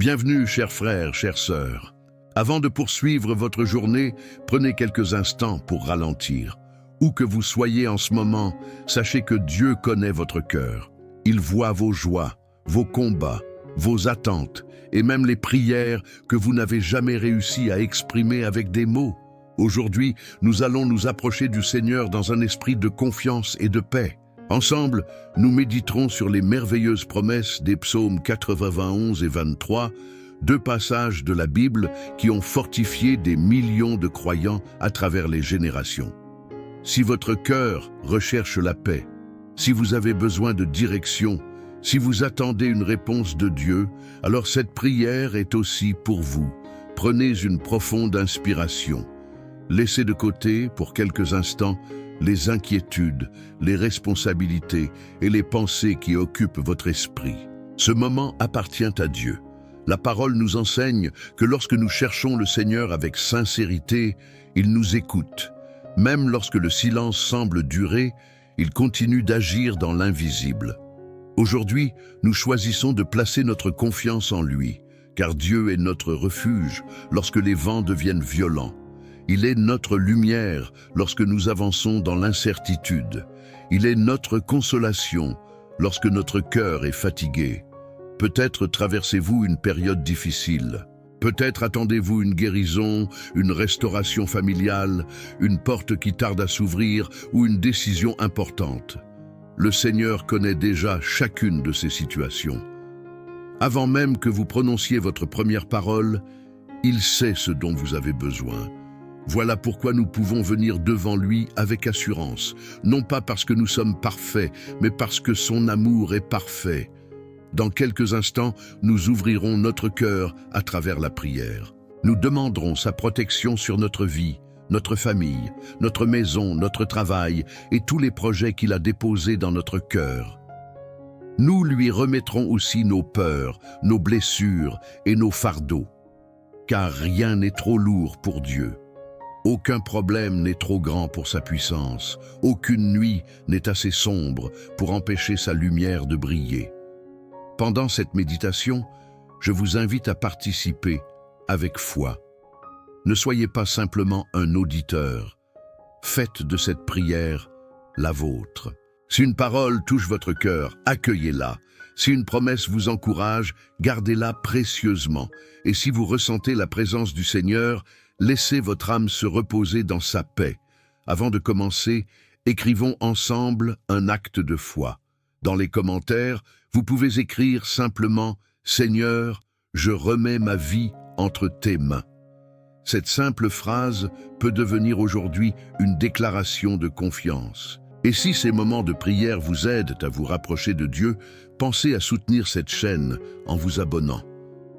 Bienvenue, chers frères, chères sœurs. Avant de poursuivre votre journée, prenez quelques instants pour ralentir. Où que vous soyez en ce moment, sachez que Dieu connaît votre cœur. Il voit vos joies, vos combats, vos attentes et même les prières que vous n'avez jamais réussi à exprimer avec des mots. Aujourd'hui, nous allons nous approcher du Seigneur dans un esprit de confiance et de paix. Ensemble, nous méditerons sur les merveilleuses promesses des psaumes 91 et 23, deux passages de la Bible qui ont fortifié des millions de croyants à travers les générations. Si votre cœur recherche la paix, si vous avez besoin de direction, si vous attendez une réponse de Dieu, alors cette prière est aussi pour vous. Prenez une profonde inspiration. Laissez de côté, pour quelques instants, les inquiétudes, les responsabilités et les pensées qui occupent votre esprit. Ce moment appartient à Dieu. La parole nous enseigne que lorsque nous cherchons le Seigneur avec sincérité, il nous écoute. Même lorsque le silence semble durer, il continue d'agir dans l'invisible. Aujourd'hui, nous choisissons de placer notre confiance en lui, car Dieu est notre refuge lorsque les vents deviennent violents. Il est notre lumière lorsque nous avançons dans l'incertitude. Il est notre consolation lorsque notre cœur est fatigué. Peut-être traversez-vous une période difficile. Peut-être attendez-vous une guérison, une restauration familiale, une porte qui tarde à s'ouvrir ou une décision importante. Le Seigneur connaît déjà chacune de ces situations. Avant même que vous prononciez votre première parole, il sait ce dont vous avez besoin. Voilà pourquoi nous pouvons venir devant lui avec assurance, non pas parce que nous sommes parfaits, mais parce que son amour est parfait. Dans quelques instants, nous ouvrirons notre cœur à travers la prière. Nous demanderons sa protection sur notre vie, notre famille, notre maison, notre travail et tous les projets qu'il a déposés dans notre cœur. Nous lui remettrons aussi nos peurs, nos blessures et nos fardeaux, car rien n'est trop lourd pour Dieu. Aucun problème n'est trop grand pour sa puissance. Aucune nuit n'est assez sombre pour empêcher sa lumière de briller. Pendant cette méditation, je vous invite à participer avec foi. Ne soyez pas simplement un auditeur. Faites de cette prière la vôtre. Si une parole touche votre cœur, accueillez-la. Si une promesse vous encourage, gardez-la précieusement. Et si vous ressentez la présence du Seigneur, laissez votre âme se reposer dans sa paix. Avant de commencer, écrivons ensemble un acte de foi. Dans les commentaires, vous pouvez écrire simplement « Seigneur, je remets ma vie entre tes mains ». Cette simple phrase peut devenir aujourd'hui une déclaration de confiance. Et si ces moments de prière vous aident à vous rapprocher de Dieu, pensez à soutenir cette chaîne en vous abonnant.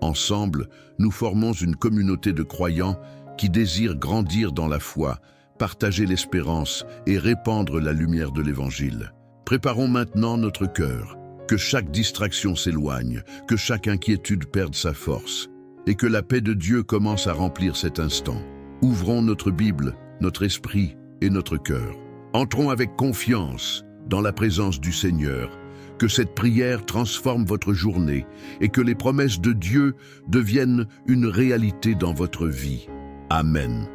Ensemble, nous formons une communauté de croyants qui désirent grandir dans la foi, partager l'espérance et répandre la lumière de l'Évangile. Préparons maintenant notre cœur, que chaque distraction s'éloigne, que chaque inquiétude perde sa force, et que la paix de Dieu commence à remplir cet instant. Ouvrons notre Bible, notre esprit et notre cœur. Entrons avec confiance dans la présence du Seigneur. Que cette prière transforme votre journée et que les promesses de Dieu deviennent une réalité dans votre vie. Amen.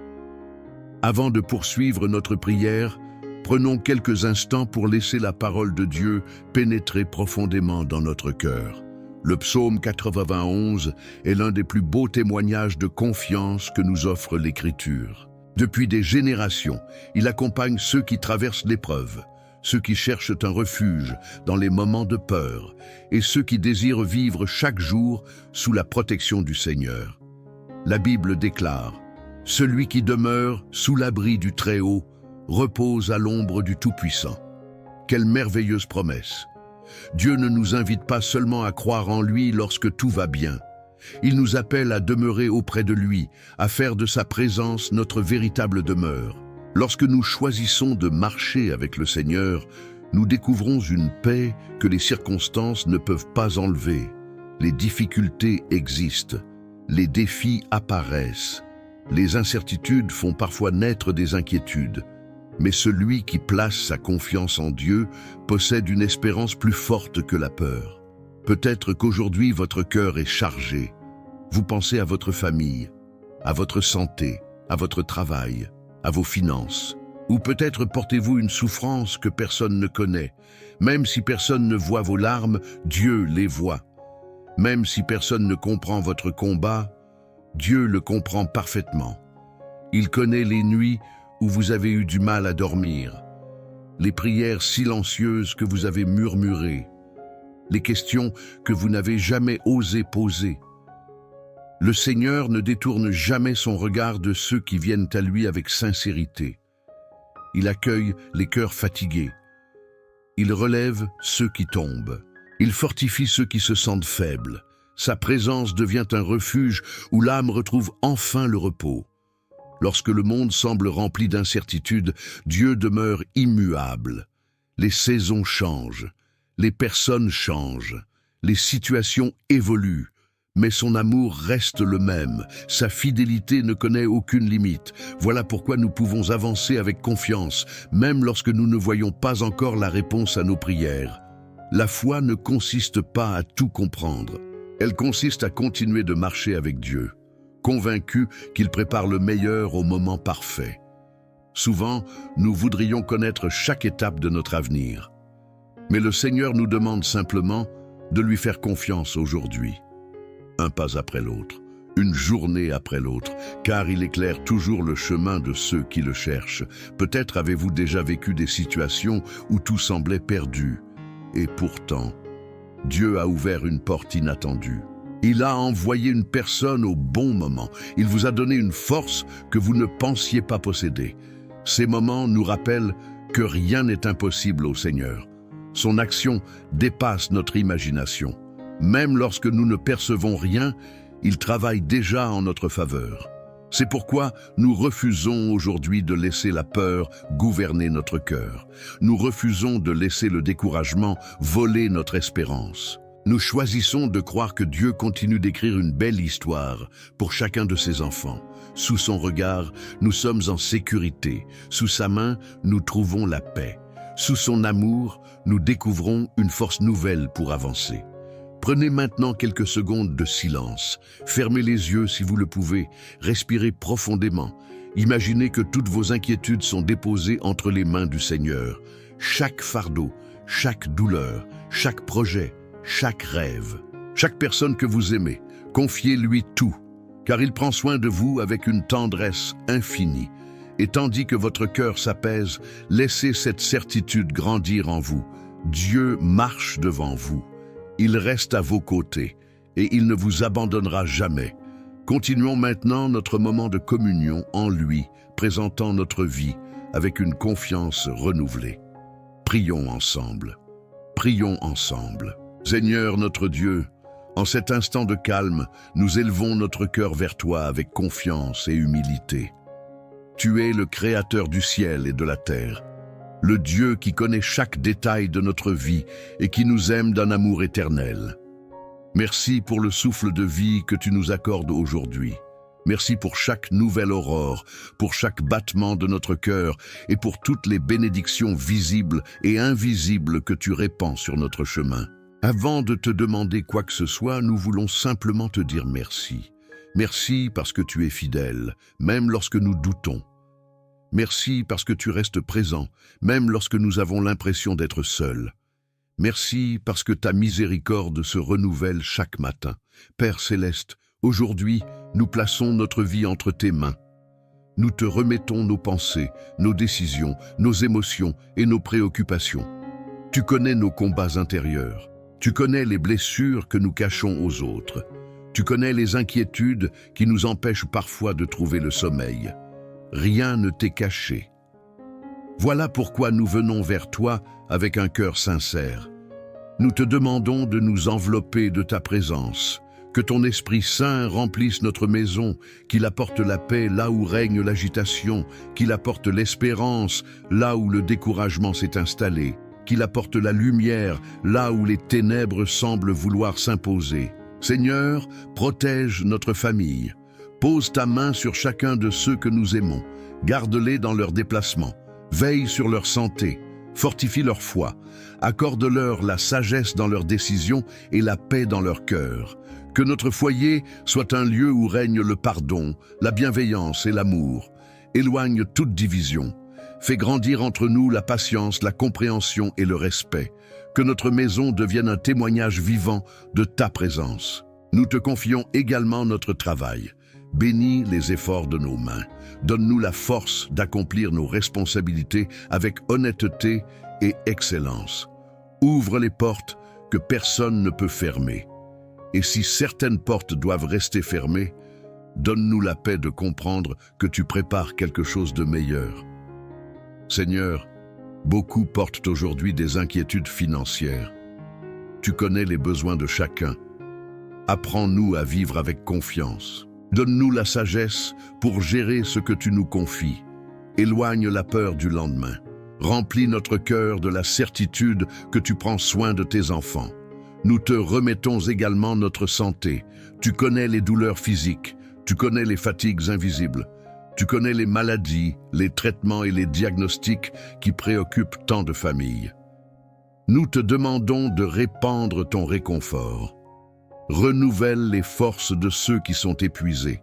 Avant de poursuivre notre prière, prenons quelques instants pour laisser la parole de Dieu pénétrer profondément dans notre cœur. Le psaume 91 est l'un des plus beaux témoignages de confiance que nous offre l'Écriture. Depuis des générations, il accompagne ceux qui traversent l'épreuve, ceux qui cherchent un refuge dans les moments de peur et ceux qui désirent vivre chaque jour sous la protection du Seigneur. La Bible déclare « Celui qui demeure sous l'abri du Très-Haut repose à l'ombre du Tout-Puissant ». Quelle merveilleuse promesse! Dieu ne nous invite pas seulement à croire en lui lorsque tout va bien. Il nous appelle à demeurer auprès de lui, à faire de sa présence notre véritable demeure. Lorsque nous choisissons de marcher avec le Seigneur, nous découvrons une paix que les circonstances ne peuvent pas enlever. Les difficultés existent, les défis apparaissent, les incertitudes font parfois naître des inquiétudes. Mais celui qui place sa confiance en Dieu possède une espérance plus forte que la peur. Peut-être qu'aujourd'hui votre cœur est chargé, Vous pensez à votre famille, à votre santé, à votre travail, à vos finances. Ou peut-être portez-vous une souffrance que personne ne connaît. Même si personne ne voit vos larmes, Dieu les voit. Même si personne ne comprend votre combat, Dieu le comprend parfaitement. Il connaît les nuits où vous avez eu du mal à dormir, les prières silencieuses que vous avez murmurées, les questions que vous n'avez jamais osé poser. Le Seigneur ne détourne jamais son regard de ceux qui viennent à lui avec sincérité. Il accueille les cœurs fatigués. Il relève ceux qui tombent. Il fortifie ceux qui se sentent faibles. Sa présence devient un refuge où l'âme retrouve enfin le repos. Lorsque le monde semble rempli d'incertitudes, Dieu demeure immuable. Les saisons changent, les personnes changent, les situations évoluent, mais son amour reste le même, sa fidélité ne connaît aucune limite. Voilà pourquoi nous pouvons avancer avec confiance, même lorsque nous ne voyons pas encore la réponse à nos prières. La foi ne consiste pas à tout comprendre, elle consiste à continuer de marcher avec Dieu, convaincu qu'il prépare le meilleur au moment parfait. Souvent, nous voudrions connaître chaque étape de notre avenir. Mais le Seigneur nous demande simplement de lui faire confiance aujourd'hui. Un pas après l'autre, une journée après l'autre, car il éclaire toujours le chemin de ceux qui le cherchent. Peut-être avez-vous déjà vécu des situations où tout semblait perdu. Et pourtant, Dieu a ouvert une porte inattendue. Il a envoyé une personne au bon moment. Il vous a donné une force que vous ne pensiez pas posséder. Ces moments nous rappellent que rien n'est impossible au Seigneur. Son action dépasse notre imagination. Même lorsque nous ne percevons rien, il travaille déjà en notre faveur. C'est pourquoi nous refusons aujourd'hui de laisser la peur gouverner notre cœur. Nous refusons de laisser le découragement voler notre espérance. Nous choisissons de croire que Dieu continue d'écrire une belle histoire pour chacun de ses enfants. Sous son regard, nous sommes en sécurité. Sous sa main, nous trouvons la paix. Sous son amour, nous découvrons une force nouvelle pour avancer. Prenez maintenant quelques secondes de silence. Fermez les yeux si vous le pouvez. Respirez profondément. Imaginez que toutes vos inquiétudes sont déposées entre les mains du Seigneur. Chaque fardeau, chaque douleur, chaque projet, chaque rêve, chaque personne que vous aimez, confiez-lui tout, car il prend soin de vous avec une tendresse infinie. Et tandis que votre cœur s'apaise, laissez cette certitude grandir en vous. Dieu marche devant vous. Il reste à vos côtés et il ne vous abandonnera jamais. Continuons maintenant notre moment de communion en lui, présentant notre vie avec une confiance renouvelée. Prions ensemble. Prions ensemble. Seigneur notre Dieu, en cet instant de calme, nous élevons notre cœur vers toi avec confiance et humilité. Tu es le Créateur du ciel et de la terre, le Dieu qui connaît chaque détail de notre vie et qui nous aime d'un amour éternel. Merci pour le souffle de vie que tu nous accordes aujourd'hui. Merci pour chaque nouvelle aurore, pour chaque battement de notre cœur et pour toutes les bénédictions visibles et invisibles que tu répands sur notre chemin. Avant de te demander quoi que ce soit, nous voulons simplement te dire merci. Merci parce que tu es fidèle, même lorsque nous doutons. Merci parce que tu restes présent, même lorsque nous avons l'impression d'être seuls. Merci parce que ta miséricorde se renouvelle chaque matin. Père céleste, aujourd'hui, nous plaçons notre vie entre tes mains. Nous te remettons nos pensées, nos décisions, nos émotions et nos préoccupations. Tu connais nos combats intérieurs. Tu connais les blessures que nous cachons aux autres. Tu connais les inquiétudes qui nous empêchent parfois de trouver le sommeil. Rien ne t'est caché. Voilà pourquoi nous venons vers toi avec un cœur sincère. Nous te demandons de nous envelopper de ta présence, que ton Esprit Saint remplisse notre maison, qu'il apporte la paix là où règne l'agitation, qu'il apporte l'espérance là où le découragement s'est installé, qu'il apporte la lumière là où les ténèbres semblent vouloir s'imposer. Seigneur, protège notre famille. Pose ta main sur chacun de ceux que nous aimons. Garde-les dans leurs déplacements. Veille sur leur santé. Fortifie leur foi. Accorde-leur la sagesse dans leurs décisions et la paix dans leur cœur. Que notre foyer soit un lieu où règne le pardon, la bienveillance et l'amour. Éloigne toute division. Fais grandir entre nous la patience, la compréhension et le respect. Que notre maison devienne un témoignage vivant de ta présence. Nous te confions également notre travail. Bénis les efforts de nos mains. Donne-nous la force d'accomplir nos responsabilités avec honnêteté et excellence. Ouvre les portes que personne ne peut fermer. Et si certaines portes doivent rester fermées, donne-nous la paix de comprendre que tu prépares quelque chose de meilleur. Seigneur, beaucoup portent aujourd'hui des inquiétudes financières. Tu connais les besoins de chacun. Apprends-nous à vivre avec confiance. Donne-nous la sagesse pour gérer ce que tu nous confies. Éloigne la peur du lendemain. Remplis notre cœur de la certitude que tu prends soin de tes enfants. Nous te remettons également notre santé. Tu connais les douleurs physiques, tu connais les fatigues invisibles, tu connais les maladies, les traitements et les diagnostics qui préoccupent tant de familles. Nous te demandons de répandre ton réconfort. Renouvelle les forces de ceux qui sont épuisés.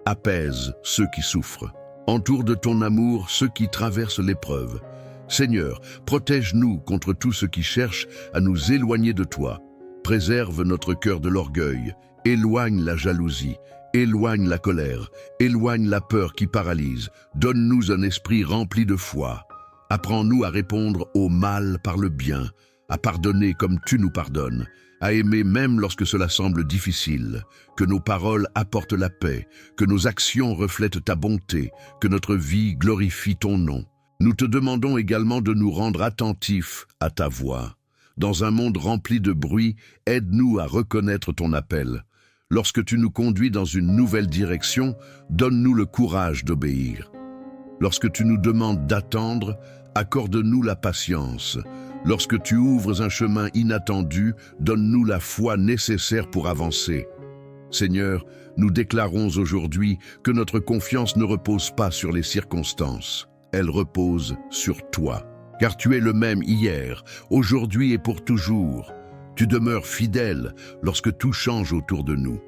Apaise ceux qui souffrent. Entoure de ton amour ceux qui traversent l'épreuve. Seigneur, protège-nous contre tout ce qui cherche à nous éloigner de toi. Préserve notre cœur de l'orgueil. Éloigne la jalousie. Éloigne la colère. Éloigne la peur qui paralyse. Donne-nous un esprit rempli de foi. Apprends-nous à répondre au mal par le bien, à pardonner comme tu nous pardonnes, à aimer même lorsque cela semble difficile, que nos paroles apportent la paix, que nos actions reflètent ta bonté, que notre vie glorifie ton nom. Nous te demandons également de nous rendre attentifs à ta voix. Dans un monde rempli de bruit, aide-nous à reconnaître ton appel. Lorsque tu nous conduis dans une nouvelle direction, donne-nous le courage d'obéir. Lorsque tu nous demandes d'attendre, accorde-nous la patience. Lorsque tu ouvres un chemin inattendu, donne-nous la foi nécessaire pour avancer. Seigneur, nous déclarons aujourd'hui que notre confiance ne repose pas sur les circonstances. Elle repose sur toi. Car tu es le même hier, aujourd'hui et pour toujours. Tu demeures fidèle lorsque tout change autour de nous.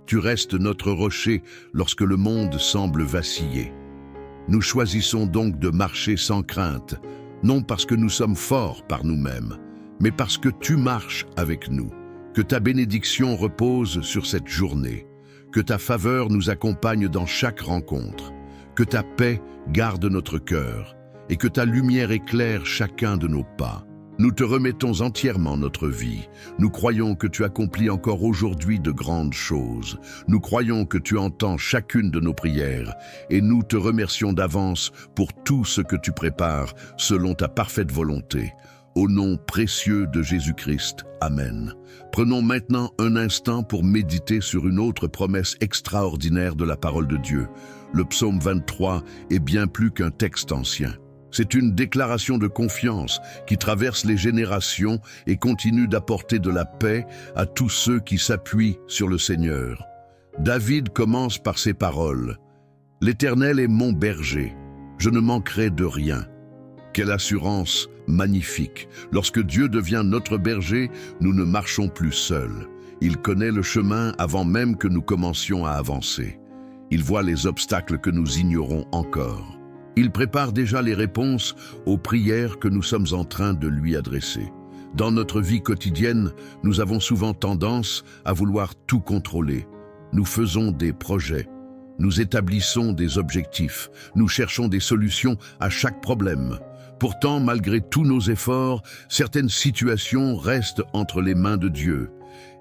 Tu restes notre rocher lorsque le monde semble vaciller. Nous choisissons donc de marcher sans crainte, non parce que nous sommes forts par nous-mêmes, mais parce que tu marches avec nous. Que ta bénédiction repose sur cette journée, que ta faveur nous accompagne dans chaque rencontre, que ta paix garde notre cœur et que ta lumière éclaire chacun de nos pas. Nous te remettons entièrement notre vie. Nous croyons que tu accomplis encore aujourd'hui de grandes choses. Nous croyons que tu entends chacune de nos prières et nous te remercions d'avance pour tout ce que tu prépares selon ta parfaite volonté. Au nom précieux de Jésus-Christ. Amen. Prenons maintenant un instant pour méditer sur une autre promesse extraordinaire de la parole de Dieu. Le psaume 23 est bien plus qu'un texte ancien. C'est une déclaration de confiance qui traverse les générations et continue d'apporter de la paix à tous ceux qui s'appuient sur le Seigneur. David commence par ces paroles. « L'Éternel est mon berger, je ne manquerai de rien. » Quelle assurance magnifique! Lorsque Dieu devient notre berger, nous ne marchons plus seuls. Il connaît le chemin avant même que nous commencions à avancer. Il voit les obstacles que nous ignorons encore. Il prépare déjà les réponses aux prières que nous sommes en train de lui adresser. Dans notre vie quotidienne, nous avons souvent tendance à vouloir tout contrôler. Nous faisons des projets, nous établissons des objectifs, nous cherchons des solutions à chaque problème. Pourtant, malgré tous nos efforts, certaines situations restent entre les mains de Dieu.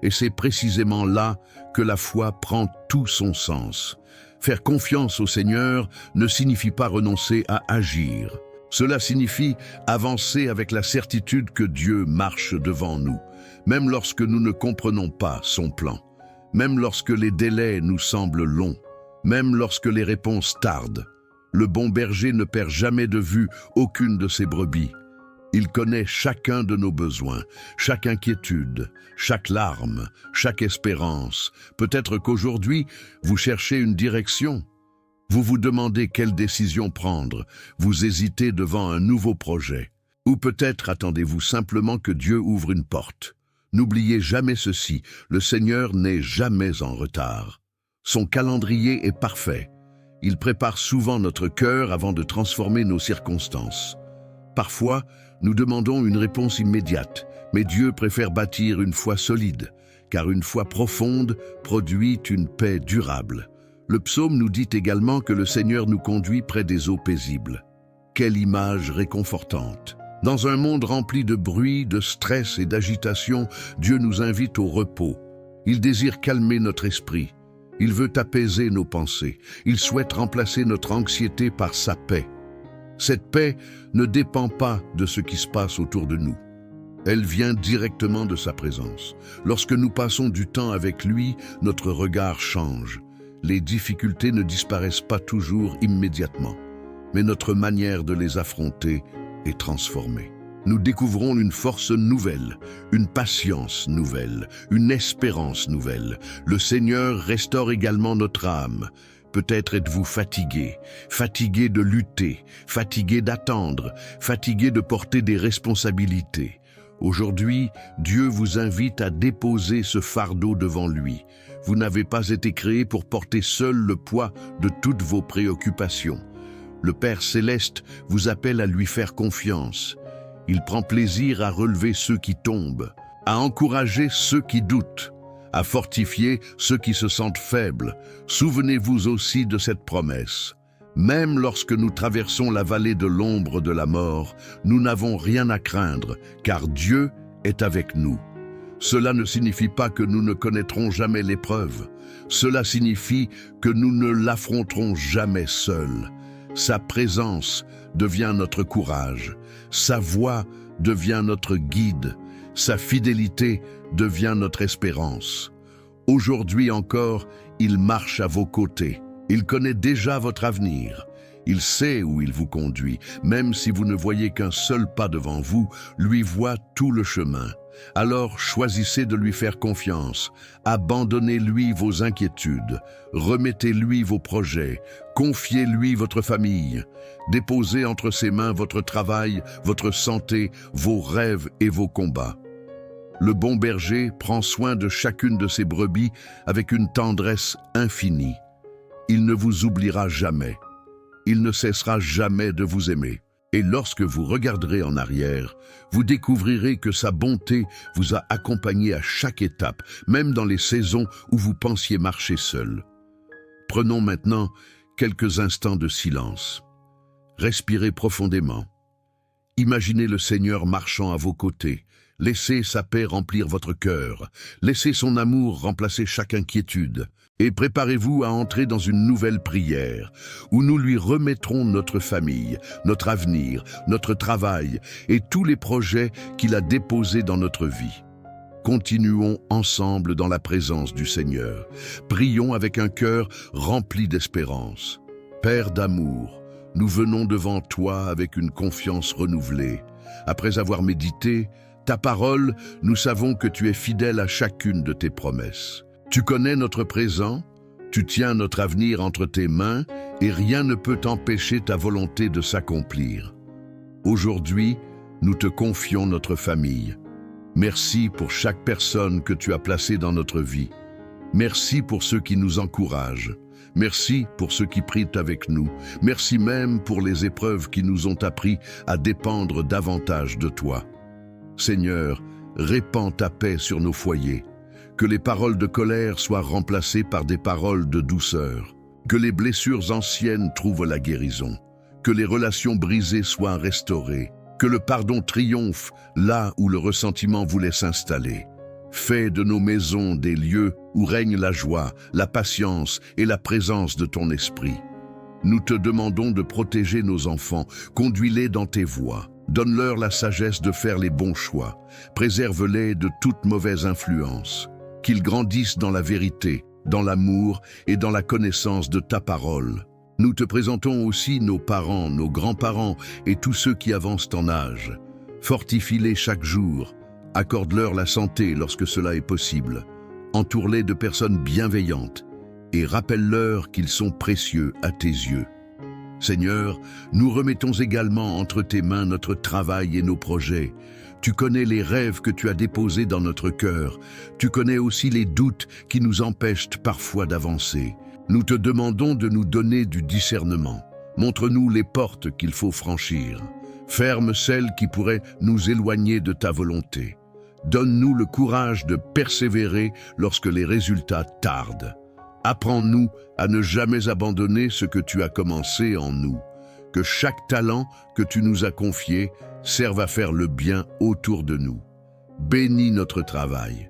Et c'est précisément là que la foi prend tout son sens. Faire confiance au Seigneur ne signifie pas renoncer à agir. Cela signifie avancer avec la certitude que Dieu marche devant nous, même lorsque nous ne comprenons pas son plan, même lorsque les délais nous semblent longs, même lorsque les réponses tardent. Le bon berger ne perd jamais de vue aucune de ses brebis. Il connaît chacun de nos besoins, chaque inquiétude, chaque larme, chaque espérance. Peut-être qu'aujourd'hui, vous cherchez une direction. Vous vous demandez quelle décision prendre. Vous hésitez devant un nouveau projet. Ou peut-être attendez-vous simplement que Dieu ouvre une porte. N'oubliez jamais ceci, le Seigneur n'est jamais en retard. Son calendrier est parfait. Il prépare souvent notre cœur avant de transformer nos circonstances. Parfois, nous demandons une réponse immédiate, mais Dieu préfère bâtir une foi solide, car une foi profonde produit une paix durable. Le psaume nous dit également que le Seigneur nous conduit près des eaux paisibles. Quelle image réconfortante! Dans un monde rempli de bruit, de stress et d'agitation, Dieu nous invite au repos. Il désire calmer notre esprit. Il veut apaiser nos pensées. Il souhaite remplacer notre anxiété par sa paix. Cette paix ne dépend pas de ce qui se passe autour de nous. Elle vient directement de sa présence. Lorsque nous passons du temps avec lui, notre regard change. Les difficultés ne disparaissent pas toujours immédiatement, mais notre manière de les affronter est transformée. Nous découvrons une force nouvelle, une patience nouvelle, une espérance nouvelle. Le Seigneur restaure également notre âme. Peut-être êtes-vous fatigué, fatigué de lutter, fatigué d'attendre, fatigué de porter des responsabilités. Aujourd'hui, Dieu vous invite à déposer ce fardeau devant lui. Vous n'avez pas été créé pour porter seul le poids de toutes vos préoccupations. Le Père Céleste vous appelle à lui faire confiance. Il prend plaisir à relever ceux qui tombent, à encourager ceux qui doutent, à fortifier ceux qui se sentent faibles. Souvenez-vous aussi de cette promesse. Même lorsque nous traversons la vallée de l'ombre de la mort, nous n'avons rien à craindre, car Dieu est avec nous. Cela ne signifie pas que nous ne connaîtrons jamais l'épreuve. Cela signifie que nous ne l'affronterons jamais seuls. Sa présence devient notre courage. Sa voix devient notre guide. Sa fidélité devient notre espérance. Aujourd'hui encore, il marche à vos côtés. Il connaît déjà votre avenir. Il sait où il vous conduit. Même si vous ne voyez qu'un seul pas devant vous, lui voit tout le chemin. Alors choisissez de lui faire confiance. Abandonnez-lui vos inquiétudes. Remettez-lui vos projets. Confiez-lui votre famille. Déposez entre ses mains votre travail, votre santé, vos rêves et vos combats. Le bon berger prend soin de chacune de ses brebis avec une tendresse infinie. Il ne vous oubliera jamais. Il ne cessera jamais de vous aimer. Et lorsque vous regarderez en arrière, vous découvrirez que sa bonté vous a accompagné à chaque étape, même dans les saisons où vous pensiez marcher seul. Prenons maintenant quelques instants de silence. Respirez profondément. Imaginez le Seigneur marchant à vos côtés. Laissez sa paix remplir votre cœur. Laissez son amour remplacer chaque inquiétude. Et préparez-vous à entrer dans une nouvelle prière, où nous lui remettrons notre famille, notre avenir, notre travail et tous les projets qu'il a déposés dans notre vie. Continuons ensemble dans la présence du Seigneur. Prions avec un cœur rempli d'espérance. Père d'amour, nous venons devant toi avec une confiance renouvelée. Après avoir médité ta parole, nous savons que tu es fidèle à chacune de tes promesses. Tu connais notre présent, tu tiens notre avenir entre tes mains et rien ne peut empêcher ta volonté de s'accomplir. Aujourd'hui, nous te confions notre famille. Merci pour chaque personne que tu as placée dans notre vie. Merci pour ceux qui nous encouragent. Merci pour ceux qui prient avec nous. Merci même pour les épreuves qui nous ont appris à dépendre davantage de toi. Seigneur, répands ta paix sur nos foyers. Que les paroles de colère soient remplacées par des paroles de douceur. Que les blessures anciennes trouvent la guérison. Que les relations brisées soient restaurées. Que le pardon triomphe là où le ressentiment voulait s'installer. Fais de nos maisons des lieux où règne la joie, la patience et la présence de ton esprit. Nous te demandons de protéger nos enfants. Conduis-les dans tes voies. Donne-leur la sagesse de faire les bons choix. Préserve-les de toute mauvaise influence. Qu'ils grandissent dans la vérité, dans l'amour et dans la connaissance de ta parole. Nous te présentons aussi nos parents, nos grands-parents et tous ceux qui avancent en âge. Fortifie-les chaque jour. Accorde-leur la santé lorsque cela est possible. Entoure-les de personnes bienveillantes et rappelle-leur qu'ils sont précieux à tes yeux. Seigneur, nous remettons également entre tes mains notre travail et nos projets. Tu connais les rêves que tu as déposés dans notre cœur. Tu connais aussi les doutes qui nous empêchent parfois d'avancer. Nous te demandons de nous donner du discernement. Montre-nous les portes qu'il faut franchir. Ferme celles qui pourraient nous éloigner de ta volonté. Donne-nous le courage de persévérer lorsque les résultats tardent. Apprends-nous à ne jamais abandonner ce que tu as commencé en nous. Que chaque talent que tu nous as confié serve à faire le bien autour de nous. Bénis notre travail.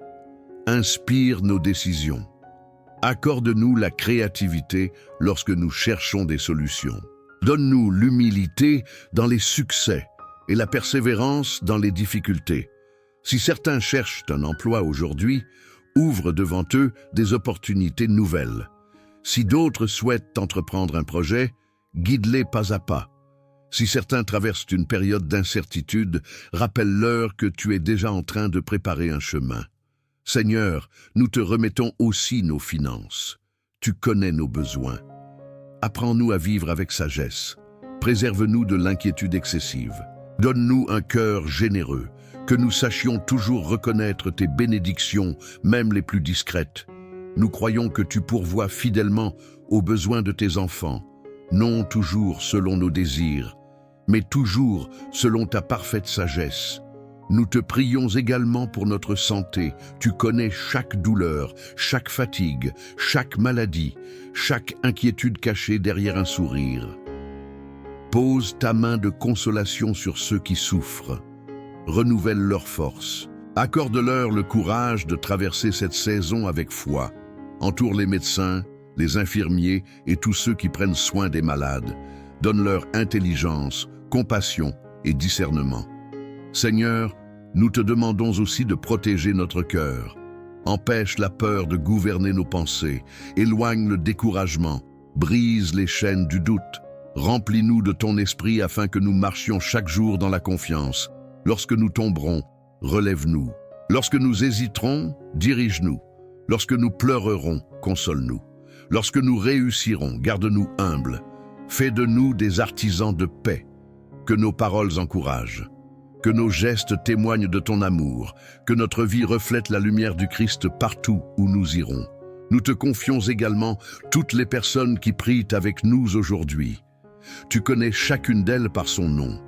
Inspire nos décisions. Accorde-nous la créativité lorsque nous cherchons des solutions. Donne-nous l'humilité dans les succès et la persévérance dans les difficultés. Si certains cherchent un emploi aujourd'hui, ouvre devant eux des opportunités nouvelles. Si d'autres souhaitent entreprendre un projet, guide-les pas à pas. Si certains traversent une période d'incertitude, rappelle-leur que tu es déjà en train de préparer un chemin. Seigneur, nous te remettons aussi nos finances. Tu connais nos besoins. Apprends-nous à vivre avec sagesse. Préserve-nous de l'inquiétude excessive. Donne-nous un cœur généreux, que nous sachions toujours reconnaître tes bénédictions, même les plus discrètes. Nous croyons que tu pourvois fidèlement aux besoins de tes enfants, non toujours selon nos désirs, mais toujours selon ta parfaite sagesse. Nous te prions également pour notre santé. Tu connais chaque douleur, chaque fatigue, chaque maladie, chaque inquiétude cachée derrière un sourire. Pose ta main de consolation sur ceux qui souffrent. Renouvelle leurs forces. Accorde-leur le courage de traverser cette saison avec foi. Entoure les médecins, les infirmiers et tous ceux qui prennent soin des malades. Donne-leur intelligence, compassion et discernement. Seigneur, nous te demandons aussi de protéger notre cœur. Empêche la peur de gouverner nos pensées, éloigne le découragement, brise les chaînes du doute. Remplis-nous de ton esprit afin que nous marchions chaque jour dans la confiance. Lorsque nous tomberons, relève-nous. Lorsque nous hésiterons, dirige-nous. Lorsque nous pleurerons, console-nous. Lorsque nous réussirons, garde-nous humbles. Fais de nous des artisans de paix. Que nos paroles encouragent. Que nos gestes témoignent de ton amour. Que notre vie reflète la lumière du Christ partout où nous irons. Nous te confions également toutes les personnes qui prient avec nous aujourd'hui. Tu connais chacune d'elles par son nom.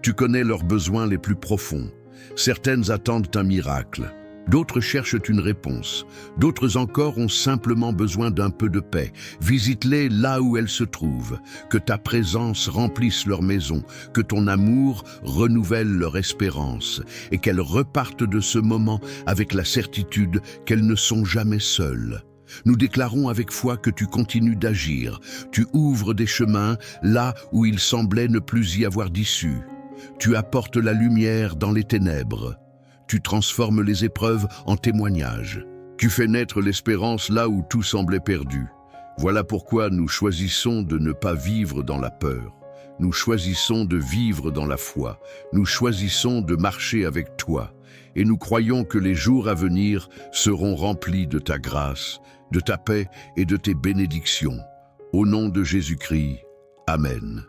Tu connais leurs besoins les plus profonds. Certaines attendent un miracle. D'autres cherchent une réponse. D'autres encore ont simplement besoin d'un peu de paix. Visite-les là où elles se trouvent. Que ta présence remplisse leur maison. Que ton amour renouvelle leur espérance. Et qu'elles repartent de ce moment avec la certitude qu'elles ne sont jamais seules. Nous déclarons avec foi que tu continues d'agir. Tu ouvres des chemins là où il semblait ne plus y avoir d'issue. Tu apportes la lumière dans les ténèbres. Tu transformes les épreuves en témoignages. Tu fais naître l'espérance là où tout semblait perdu. Voilà pourquoi nous choisissons de ne pas vivre dans la peur. Nous choisissons de vivre dans la foi. Nous choisissons de marcher avec toi. Et nous croyons que les jours à venir seront remplis de ta grâce, de ta paix et de tes bénédictions. Au nom de Jésus-Christ, Amen.